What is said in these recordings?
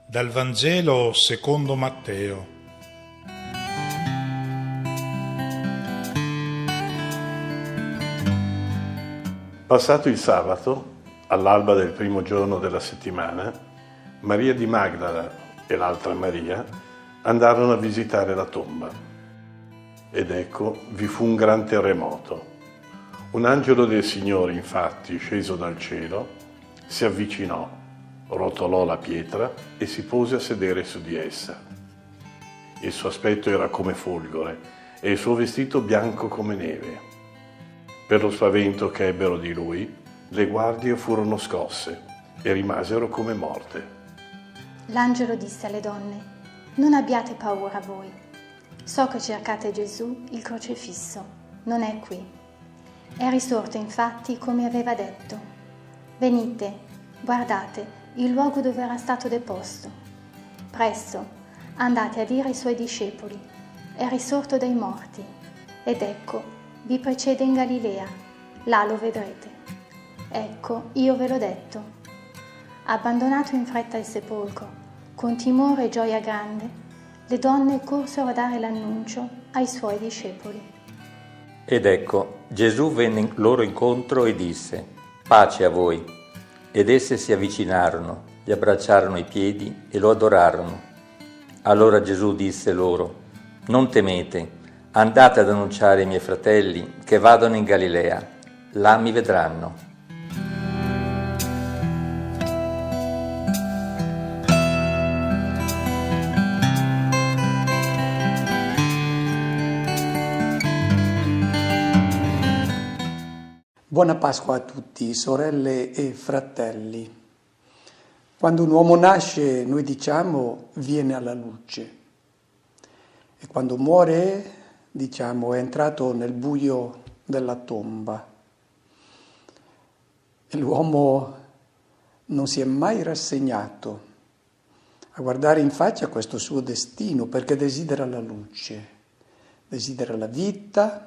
Dal Vangelo secondo Matteo. Passato il sabato, all'alba del primo giorno della settimana, Maria di Magdala e l'altra Maria andarono a visitare la tomba. Ed ecco, vi fu un gran terremoto. Un angelo del Signore, infatti, sceso dal cielo, si avvicinò, rotolò la pietra e si pose a sedere su di essa. Il suo aspetto era come folgore e il suo vestito bianco come neve. Per lo spavento che ebbero di lui, le guardie furono scosse e rimasero come morte. L'angelo disse alle donne: «Non abbiate paura voi. So che cercate Gesù, il crocifisso. Non è qui. È risorto infatti come aveva detto. Venite, guardate il luogo dove era stato deposto. Presto, andate a dire ai suoi discepoli: è risorto dai morti. Ed ecco, vi precede in Galilea. Là lo vedrete. Ecco, io ve l'ho detto». Abbandonato in fretta il sepolcro, con timore e gioia grande, le donne corsero a dare l'annuncio ai suoi discepoli. Ed ecco, Gesù venne loro incontro e disse: «Pace a voi». Ed esse si avvicinarono, gli abbracciarono i piedi e lo adorarono. Allora Gesù disse loro: «Non temete, andate ad annunciare ai miei fratelli che vadano in Galilea, là mi vedranno». Buona Pasqua a tutti, sorelle e fratelli. Quando un uomo nasce, noi diciamo, viene alla luce. E quando muore, diciamo, è entrato nel buio della tomba. E l'uomo non si è mai rassegnato a guardare in faccia questo suo destino, perché desidera la luce, desidera la vita,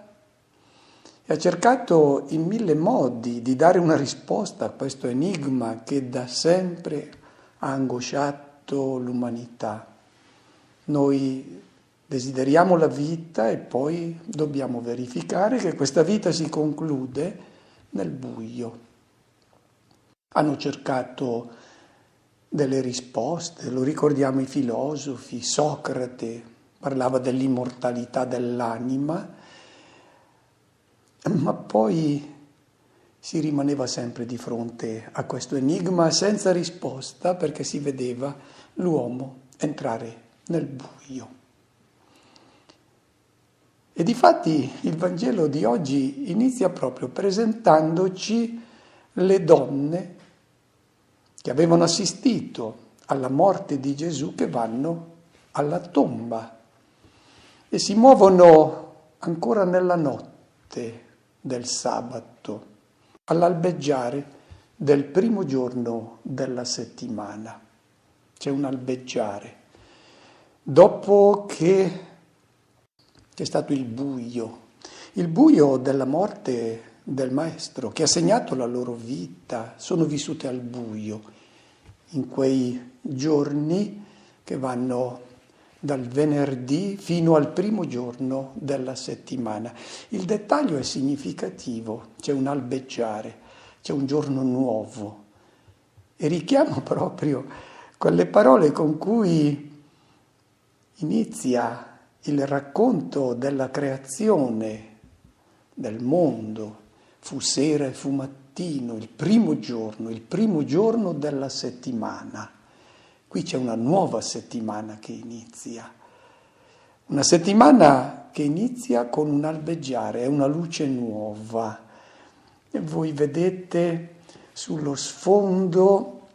e ha cercato in mille modi di dare una risposta a questo enigma che da sempre ha angosciato l'umanità. Noi desideriamo la vita e poi dobbiamo verificare che questa vita si conclude nel buio. Hanno cercato delle risposte, lo ricordiamo i filosofi. Socrate parlava dell'immortalità dell'anima, ma poi si rimaneva sempre di fronte a questo enigma senza risposta, perché si vedeva l'uomo entrare nel buio. E difatti il Vangelo di oggi inizia proprio presentandoci le donne che avevano assistito alla morte di Gesù, che vanno alla tomba e si muovono ancora nella notte del sabato, all'albeggiare del primo giorno della settimana. C'è un albeggiare. Dopo che c'è stato il buio della morte del Maestro, che ha segnato la loro vita, sono vissute al buio in quei giorni che vanno dal venerdì fino al primo giorno della settimana. Il dettaglio è significativo, c'è un albeggiare, c'è un giorno nuovo e richiama proprio quelle parole con cui inizia il racconto della creazione del mondo. Fu sera e fu mattino, il primo giorno della settimana. Qui c'è una nuova settimana che inizia. Una settimana che inizia con un albeggiare, è una luce nuova. E voi vedete sullo sfondo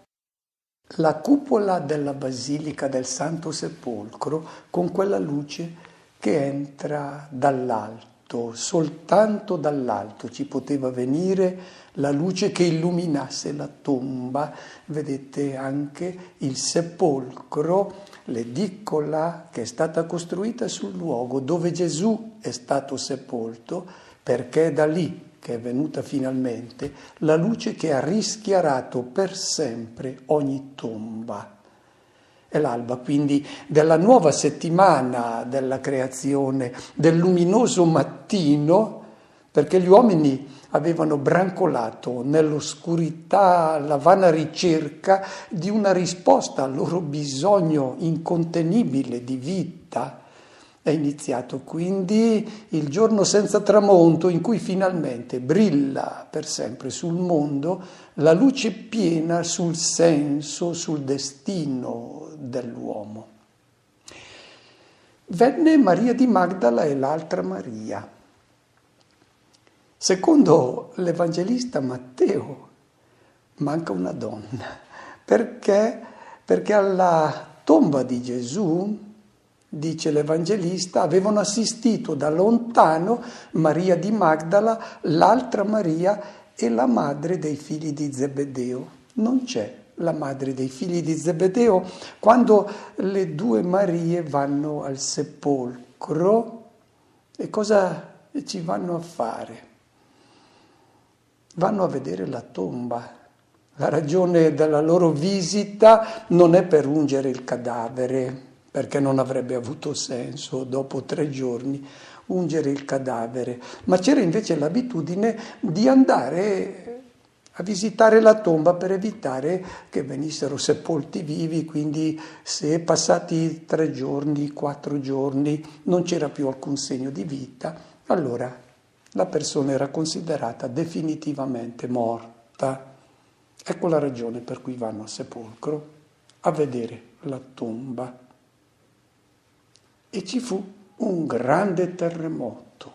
la cupola della Basilica del Santo Sepolcro con quella luce che entra dall'alto. Soltanto dall'alto ci poteva venire la luce che illuminasse la tomba. Vedete anche il sepolcro, l'edicola che è stata costruita sul luogo dove Gesù è stato sepolto, perché è da lì che è venuta finalmente la luce che ha rischiarato per sempre ogni tomba. È l'alba quindi della nuova settimana della creazione, del luminoso mattino, perché gli uomini avevano brancolato nell'oscurità alla vana ricerca di una risposta al loro bisogno incontenibile di vita. È iniziato quindi il giorno senza tramonto in cui finalmente brilla per sempre sul mondo la luce piena sul senso, sul destino dell'uomo. Venne Maria di Magdala e l'altra Maria. Secondo l'Evangelista Matteo manca una donna. Perché? Perché alla tomba di Gesù, dice l'Evangelista, avevano assistito da lontano Maria di Magdala, l'altra Maria e la madre dei figli di Zebedeo. Non c'è la madre dei figli di Zebedeo quando le due Marie vanno al sepolcro. E cosa ci vanno a fare? Vanno a vedere la tomba. La ragione della loro visita non è per ungere il cadavere, perché non avrebbe avuto senso dopo 3 giorni ungere il cadavere, ma c'era invece l'abitudine di andare a visitare la tomba per evitare che venissero sepolti vivi, quindi se passati 3 giorni, 4 giorni non c'era più alcun segno di vita, allora la persona era considerata definitivamente morta. Ecco la ragione per cui vanno al sepolcro, a vedere la tomba. E ci fu un grande terremoto.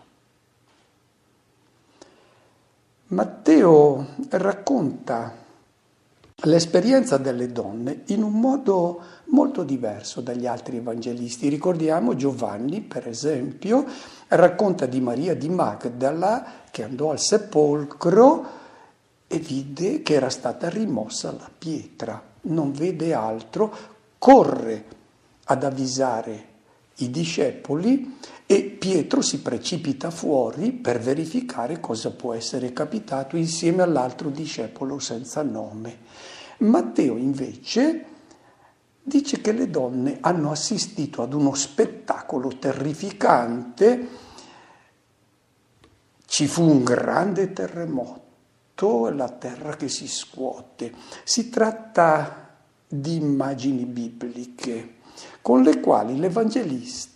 Matteo racconta l'esperienza delle donne in un modo molto diverso dagli altri evangelisti. Ricordiamo Giovanni, per esempio, racconta di Maria di Magdala che andò al sepolcro e vide che era stata rimossa la pietra. Non vede altro, corre ad avvisare i discepoli e Pietro si precipita fuori per verificare cosa può essere capitato insieme all'altro discepolo senza nome. Matteo invece dice che le donne hanno assistito ad uno spettacolo terrificante, ci fu un grande terremoto, la terra che si scuote. Si tratta di immagini bibliche con le quali l'Evangelista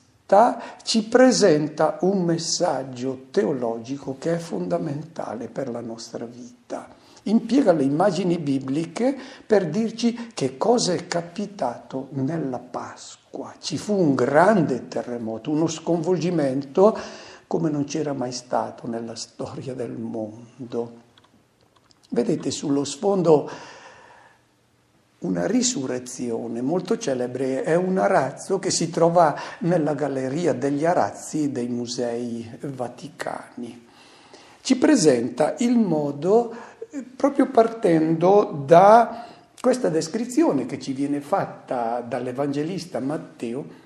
ci presenta un messaggio teologico che è fondamentale per la nostra vita. Impiega le immagini bibliche per dirci che cosa è capitato nella Pasqua. Ci fu un grande terremoto, uno sconvolgimento come non c'era mai stato nella storia del mondo. Vedete sullo sfondo una risurrezione molto celebre, è un arazzo che si trova nella galleria degli arazzi dei musei vaticani. Ci presenta il modo, proprio partendo da questa descrizione che ci viene fatta dall'Evangelista Matteo,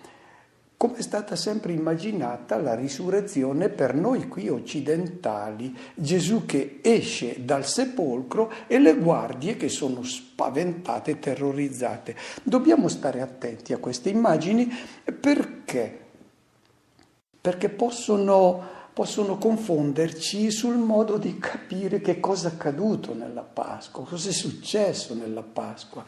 come è stata sempre immaginata la risurrezione per noi qui occidentali. Gesù che esce dal sepolcro e le guardie che sono spaventate, terrorizzate. Dobbiamo stare attenti a queste immagini perché? Perché possono confonderci sul modo di capire che cosa è accaduto nella Pasqua, cosa è successo nella Pasqua.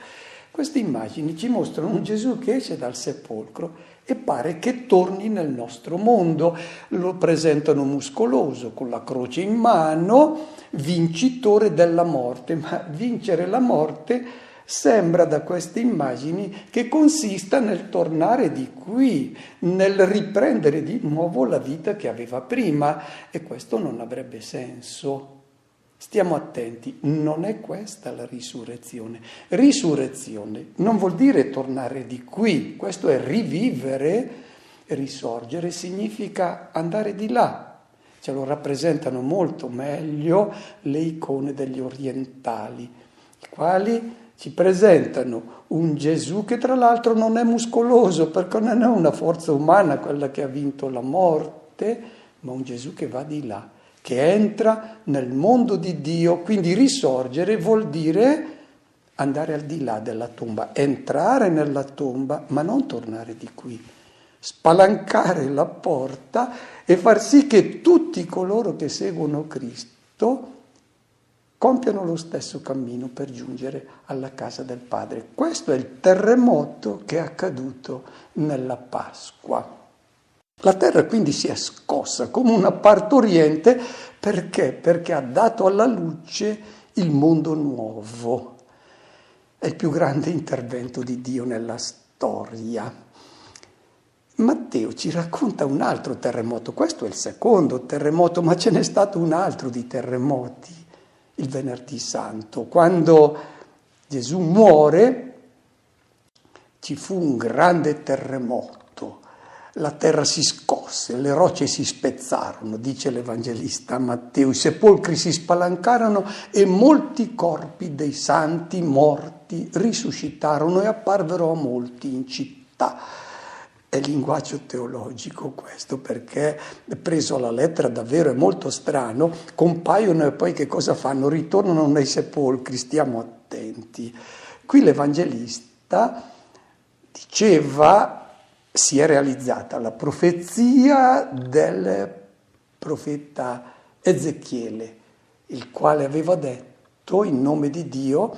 Queste immagini ci mostrano un Gesù che esce dal sepolcro e pare che torni nel nostro mondo. Lo presentano muscoloso, con la croce in mano, vincitore della morte, ma vincere la morte sembra da queste immagini che consista nel tornare di qui, nel riprendere di nuovo la vita che aveva prima, e questo non avrebbe senso. Stiamo attenti, non è questa la risurrezione. Risurrezione non vuol dire tornare di qui, questo è rivivere, risorgere significa andare di là. Ce lo rappresentano molto meglio le icone degli orientali, i quali ci presentano un Gesù che tra l'altro non è muscoloso, perché non è una forza umana quella che ha vinto la morte, ma un Gesù che va di là, che entra nel mondo di Dio. Quindi risorgere vuol dire andare al di là della tomba, entrare nella tomba, ma non tornare di qui, spalancare la porta e far sì che tutti coloro che seguono Cristo compiano lo stesso cammino per giungere alla casa del Padre. Questo è il terremoto che è accaduto nella Pasqua. La terra quindi si è scossa come una partoriente perché? Perché ha dato alla luce il mondo nuovo. È il più grande intervento di Dio nella storia. Matteo ci racconta un altro terremoto, questo è il secondo terremoto, ma ce n'è stato un altro di terremoti, il Venerdì Santo. Quando Gesù muore ci fu un grande terremoto. La terra si scosse, le rocce si spezzarono, dice l'Evangelista Matteo, i sepolcri si spalancarono e molti corpi dei santi morti risuscitarono e apparvero a molti in città. È linguaggio teologico questo, perché preso alla lettera davvero è molto strano, compaiono e poi che cosa fanno? Ritornano nei sepolcri, stiamo attenti. Qui l'Evangelista diceva: si è realizzata la profezia del profeta Ezechiele, il quale aveva detto in nome di Dio: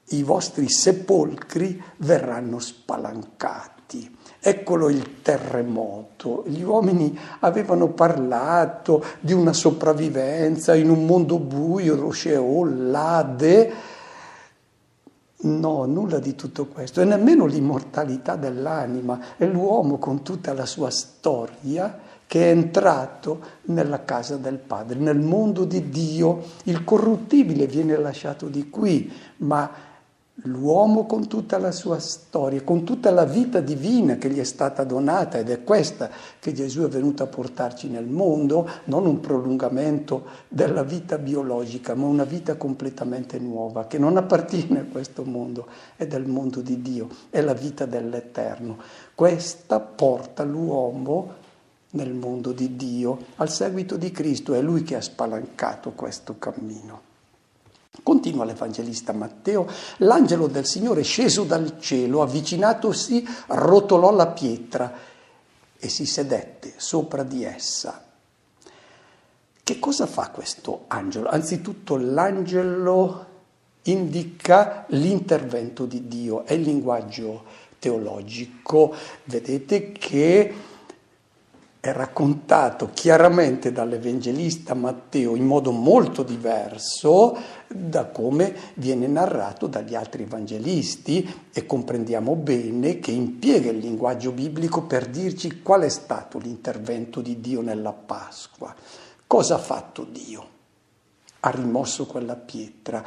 i vostri sepolcri verranno spalancati. Eccolo il terremoto. Gli uomini avevano parlato di una sopravvivenza in un mondo buio, lo Sheol, l'Ade. No, nulla di tutto questo, e nemmeno l'immortalità dell'anima. È l'uomo con tutta la sua storia che è entrato nella casa del Padre, nel mondo di Dio. Il corruttibile viene lasciato di qui, ma l'uomo con tutta la sua storia, con tutta la vita divina che gli è stata donata, ed è questa che Gesù è venuto a portarci nel mondo, non un prolungamento della vita biologica, ma una vita completamente nuova, che non appartiene a questo mondo, è del mondo di Dio, è la vita dell'Eterno. Questa porta l'uomo nel mondo di Dio, al seguito di Cristo, è Lui che ha spalancato questo cammino. Continua l'Evangelista Matteo: l'angelo del Signore sceso dal cielo, avvicinatosi, rotolò la pietra e si sedette sopra di essa. Che cosa fa questo angelo? Anzitutto l'angelo indica l'intervento di Dio, è il linguaggio teologico. Vedete che è raccontato chiaramente dall'Evangelista Matteo in modo molto diverso da come viene narrato dagli altri evangelisti, e comprendiamo bene che impiega il linguaggio biblico per dirci qual è stato l'intervento di Dio nella Pasqua. Cosa ha fatto Dio? Ha rimosso quella pietra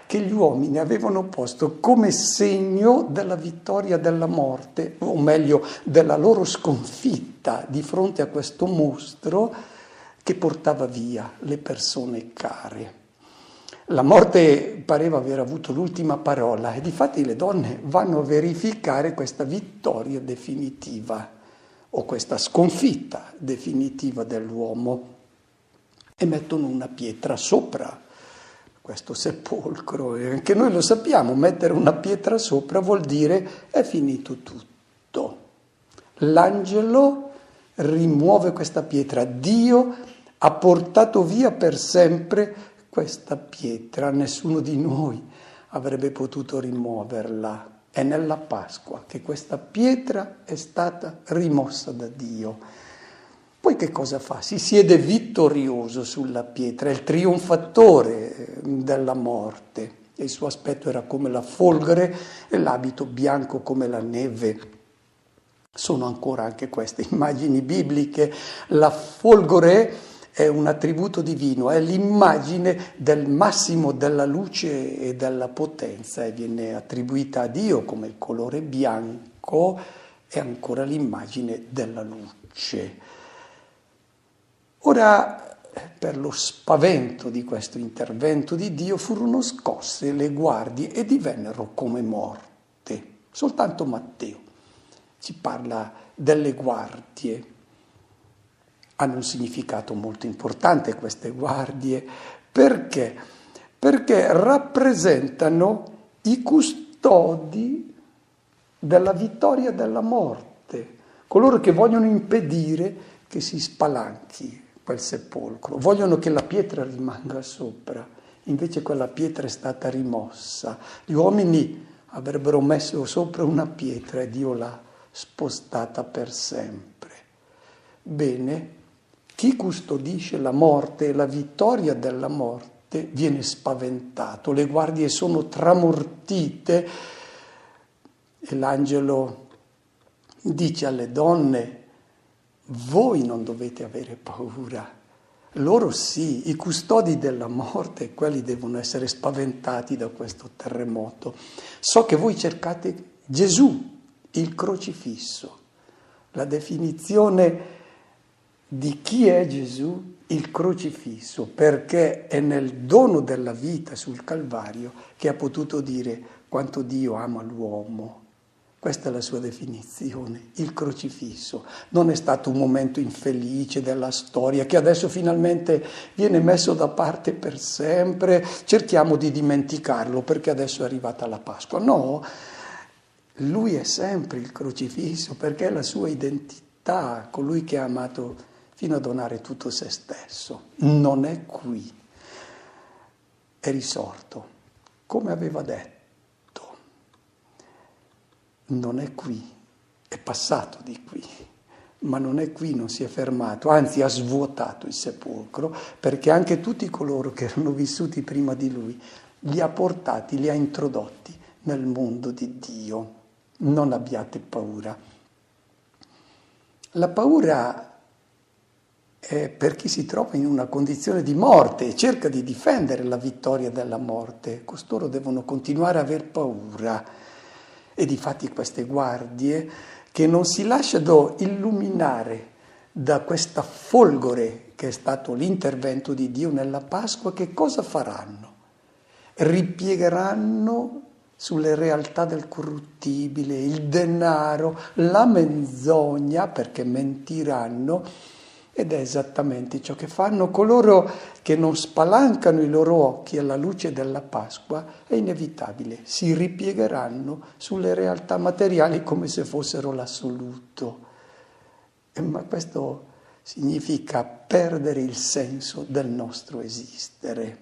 che gli uomini avevano posto come segno della vittoria della morte, o meglio della loro sconfitta di fronte a questo mostro che portava via le persone care. La morte pareva aver avuto l'ultima parola, e difatti le donne vanno a verificare questa vittoria definitiva o questa sconfitta definitiva dell'uomo, e mettono una pietra sopra questo sepolcro. E anche noi lo sappiamo, mettere una pietra sopra vuol dire è finito tutto. L'angelo rimuove questa pietra, Dio ha portato via per sempre questa pietra, nessuno di noi avrebbe potuto rimuoverla. È nella Pasqua che questa pietra è stata rimossa da Dio. Poi che cosa fa? Si siede vittorioso sulla pietra, è il trionfatore della morte. Il suo aspetto era come la folgore e l'abito bianco come la neve. Sono ancora anche queste immagini bibliche. La folgore è un attributo divino, è l'immagine del massimo della luce e della potenza, e viene attribuita a Dio come il colore bianco, è ancora l'immagine della luce. Ora, per lo spavento di questo intervento di Dio, furono scosse le guardie e divennero come morte. Soltanto Matteo ci parla delle guardie. Hanno un significato molto importante queste guardie, perché perché rappresentano i custodi della vittoria della morte, coloro che vogliono impedire che si spalanchi quel sepolcro, vogliono che la pietra rimanga sopra, invece quella pietra è stata rimossa. Gli uomini avrebbero messo sopra una pietra e Dio l'ha spostata per sempre. Bene, chi custodisce la morte e la vittoria della morte viene spaventato, le guardie sono tramortite e l'angelo dice alle donne: voi non dovete avere paura. Loro sì, i custodi della morte, quelli devono essere spaventati da questo terremoto. So che voi cercate Gesù, il crocifisso. La definizione di chi è Gesù, il crocifisso, perché è nel dono della vita sul Calvario che ha potuto dire quanto Dio ama l'uomo. Questa è la sua definizione, il crocifisso. Non è stato un momento infelice della storia che adesso finalmente viene messo da parte per sempre, cerchiamo di dimenticarlo perché adesso è arrivata la Pasqua. No, lui è sempre il crocifisso perché è la sua identità, colui che ha amato fino a donare tutto se stesso. Non è qui, è risorto, come aveva detto. Non è qui, è passato di qui, ma non è qui, non si è fermato, anzi ha svuotato il sepolcro, perché anche tutti coloro che erano vissuti prima di lui li ha portati, li ha introdotti nel mondo di Dio. Non abbiate paura. La paura è per chi si trova in una condizione di morte e cerca di difendere la vittoria della morte. Costoro devono continuare a aver paura. E difatti queste guardie che non si lasciano illuminare da questa folgore che è stato l'intervento di Dio nella Pasqua, che cosa faranno? Ripiegheranno sulle realtà del corruttibile, il denaro, la menzogna, perché mentiranno, ed è esattamente ciò che fanno coloro che non spalancano i loro occhi alla luce della Pasqua. È inevitabile, si ripiegheranno sulle realtà materiali come se fossero l'assoluto. Ma questo significa perdere il senso del nostro esistere.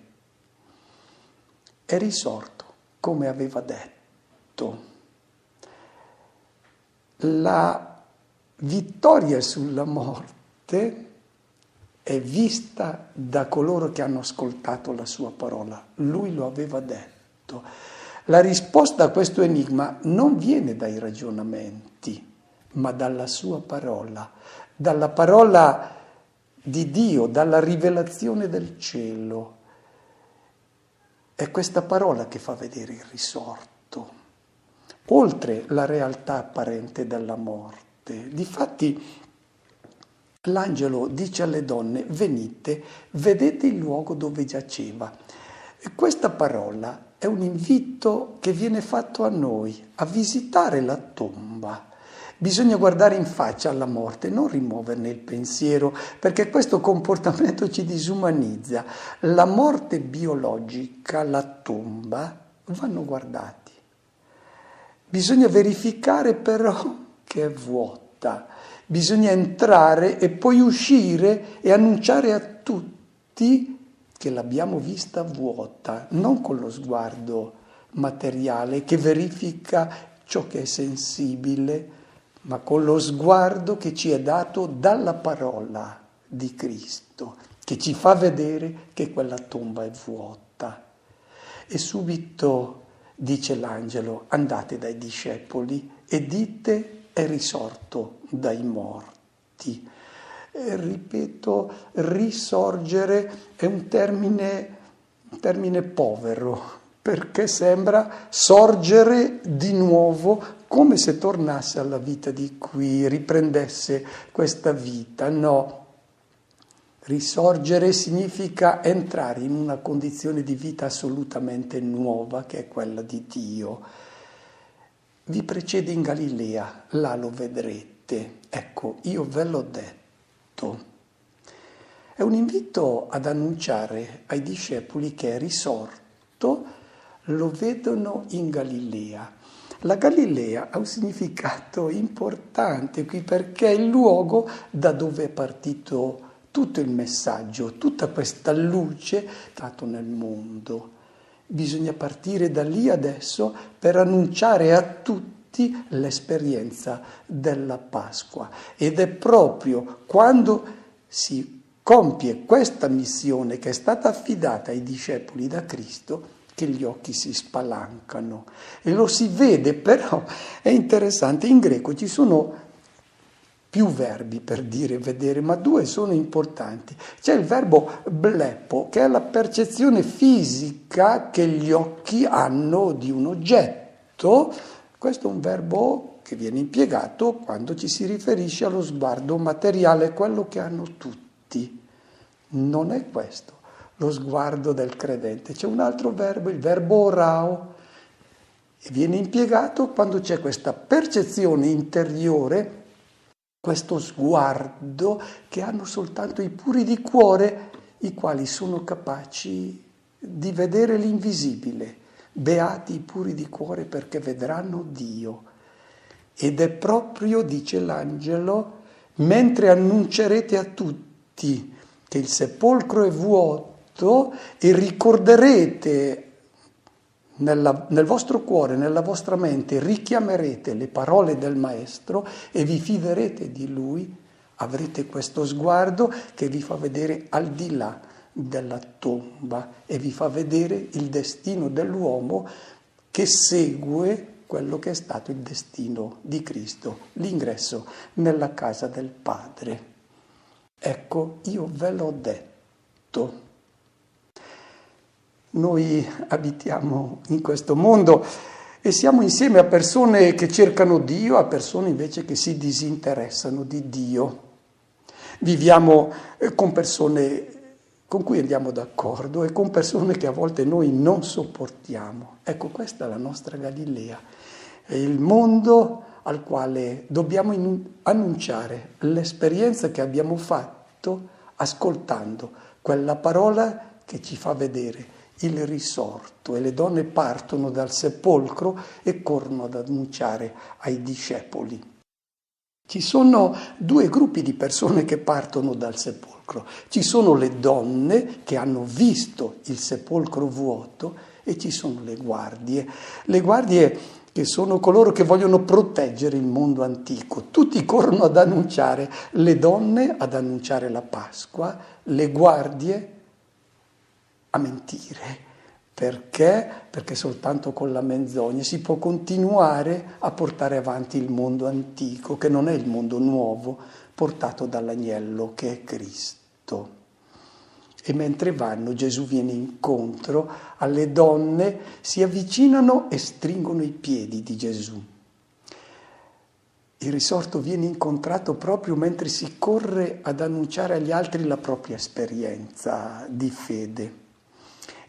È risorto, come aveva detto. La vittoria sulla morte è vista da coloro che hanno ascoltato la sua parola. Lui lo aveva detto. La risposta a questo enigma non viene dai ragionamenti, ma dalla sua parola, dalla parola di Dio, dalla rivelazione del cielo. È questa parola che fa vedere il risorto, oltre la realtà apparente della morte. Difatti, l'angelo dice alle donne: venite, vedete il luogo dove giaceva. E questa parola è un invito che viene fatto a noi, a visitare la tomba. Bisogna guardare in faccia alla morte, non rimuoverne il pensiero, perché questo comportamento ci disumanizza. La morte biologica, la tomba, vanno guardati. Bisogna verificare però che è vuota. Bisogna entrare e poi uscire e annunciare a tutti che l'abbiamo vista vuota, non con lo sguardo materiale che verifica ciò che è sensibile, ma con lo sguardo che ci è dato dalla parola di Cristo, che ci fa vedere che quella tomba è vuota. E subito dice l'angelo: andate dai discepoli e dite: è risorto dai morti. E ripeto, risorgere è un termine povero, perché sembra sorgere di nuovo, come se tornasse alla vita di qui, riprendesse questa vita. No, risorgere significa entrare in una condizione di vita assolutamente nuova, che è quella di Dio. Vi precede in Galilea, là lo vedrete. Ecco, io ve l'ho detto. È un invito ad annunciare ai discepoli che è risorto lo vedono in Galilea. La Galilea ha un significato importante qui perché è il luogo da dove è partito tutto il messaggio, tutta questa luce dato nel mondo. Bisogna partire da lì adesso per annunciare a tutti l'esperienza della Pasqua. Ed è proprio quando si compie questa missione che è stata affidata ai discepoli da Cristo che gli occhi si spalancano. E lo si vede, però è interessante, in greco ci sono più verbi per dire vedere, ma due sono importanti. C'è il verbo blepo, che è la percezione fisica che gli occhi hanno di un oggetto. Questo è un verbo che viene impiegato quando ci si riferisce allo sguardo materiale, quello che hanno tutti. Non è questo lo sguardo del credente. C'è un altro verbo, il verbo orao, e viene impiegato quando c'è questa percezione interiore, questo sguardo che hanno soltanto i puri di cuore, i quali sono capaci di vedere l'invisibile. Beati i puri di cuore perché vedranno Dio. Ed è proprio, dice l'angelo, mentre annuncerete a tutti che il sepolcro è vuoto e ricorderete nel vostro cuore, nella vostra mente, richiamerete le parole del Maestro e vi fiderete di Lui, avrete questo sguardo che vi fa vedere al di là della tomba e vi fa vedere il destino dell'uomo che segue quello che è stato il destino di Cristo, l'ingresso nella casa del Padre. Ecco, io ve l'ho detto. Noi abitiamo in questo mondo e siamo insieme a persone che cercano Dio, a persone invece che si disinteressano di Dio. Viviamo con persone con cui andiamo d'accordo e con persone che a volte noi non sopportiamo. Ecco, questa è la nostra Galilea, è il mondo al quale dobbiamo annunciare l'esperienza che abbiamo fatto ascoltando quella parola che ci fa vedere il risorto, e le donne partono dal sepolcro e corrono ad annunciare ai discepoli. Ci sono due gruppi di persone che partono dal sepolcro. Ci sono le donne che hanno visto il sepolcro vuoto e ci sono le guardie. Le guardie che sono coloro che vogliono proteggere il mondo antico. Tutti corrono ad annunciare, le donne ad annunciare la Pasqua, le guardie a mentire. Perché? Perché soltanto con la menzogna si può continuare a portare avanti il mondo antico, che non è il mondo nuovo, portato dall'agnello che è Cristo. E mentre vanno, Gesù viene incontro alle donne, si avvicinano e stringono i piedi di Gesù. Il risorto viene incontrato proprio mentre si corre ad annunciare agli altri la propria esperienza di fede.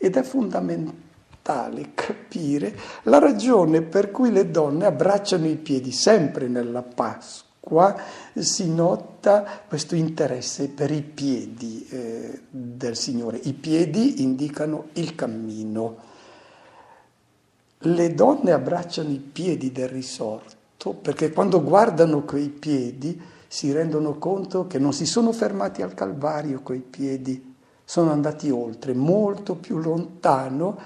Ed è fondamentale capire la ragione per cui le donne abbracciano i piedi. Sempre nella Pasqua si nota questo interesse per i piedi del Signore. I piedi indicano il cammino. Le donne abbracciano i piedi del risorto perché quando guardano quei piedi si rendono conto che non si sono fermati al Calvario coi piedi, sono andati oltre, molto più lontano,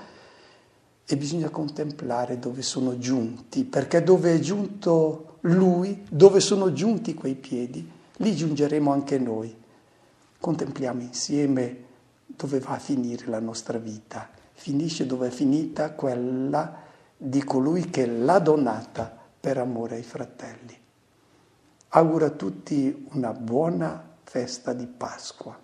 e bisogna contemplare dove sono giunti, perché dove è giunto Lui, dove sono giunti quei piedi, lì giungeremo anche noi. Contempliamo insieme dove va a finire la nostra vita. Finisce dove è finita quella di colui che l'ha donata per amore ai fratelli. Auguro a tutti una buona festa di Pasqua.